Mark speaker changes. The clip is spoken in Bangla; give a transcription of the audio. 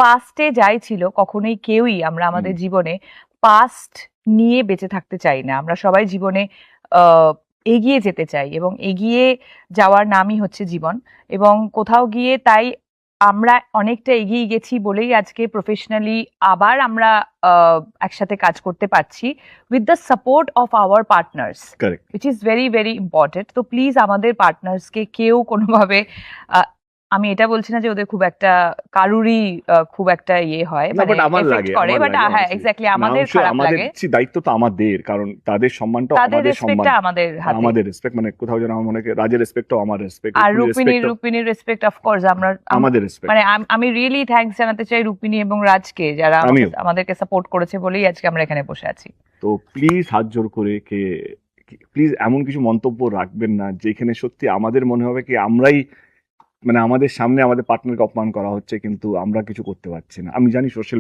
Speaker 1: পাস্টে যাই ছিল, কখনোই কেউই আমরা আমাদের জীবনে পাস্ট নিয়ে বেঁচে থাকতে চাই না। আমরা সবাই জীবনে এগিয়ে যেতে চাই, এবং এগিয়ে যাওয়ার নামই হচ্ছে জীবন। এবং কোথাও গিয়ে তাই আমরা অনেকটা এগিয়ে গেছি বলেই আজকে প্রফেশনালি আবার আমরা একসাথে কাজ করতে পারছি, with the support of our partners,
Speaker 2: correct.
Speaker 1: Which is very very important. তো প্লিজ আমাদের পার্টনার্সকে কেউ কোনোভাবে, আমি এটা বলছি না যে ওদের খুব একটা কারুরই খুব একটা ইয়ে হয়,
Speaker 2: না,
Speaker 1: মানে
Speaker 2: বাট আমার
Speaker 1: এফেক্ট
Speaker 2: লাগে,
Speaker 1: করে,
Speaker 2: আমার
Speaker 1: বাট
Speaker 2: লাগে
Speaker 1: হ্যাঁ
Speaker 2: honestly।
Speaker 1: এক্স্যাক্টলি
Speaker 2: না,
Speaker 1: আমাদের খারাপ
Speaker 2: আমাদের
Speaker 1: লাগে।
Speaker 2: দায়িত্ব তো আমাদের, কারণ তাদের সম্মানটা
Speaker 1: তাদের
Speaker 2: আমাদের সম্মান,
Speaker 1: রেসপেক্টটা আমাদের হাতে।
Speaker 2: আমাদের রেসপেক্ট, মানে কোথাও যেন আমার মনে হয় রাজের রেসপেক্টও আমার রেসপেক্ট,
Speaker 1: আর রূপিনীর রেসপেক্ট অফকোর্স
Speaker 2: আমাদের রেসপেক্ট।
Speaker 1: মানে আমি রিয়েলি থ্যাঙ্কস জানাতে চাই রূপিনী এবং রাজকে, যারা আমাদেরকে সাপোর্ট করেছে বলেই আজকে আমরা এখানে বসে আছি।
Speaker 2: তো প্লিজ হাত জোর করে প্লিজ এমন কিছু মন্তব্য রাখবেন না যেখানে সত্যি আমাদের মনে হবে কি আমরাই, মানে আমাদের সামনে আমাদের পার্টনারকে অপমান করা হচ্ছে কিন্তু আমরা কিছু করতে পারছি না। আমি জানি সোশ্যাল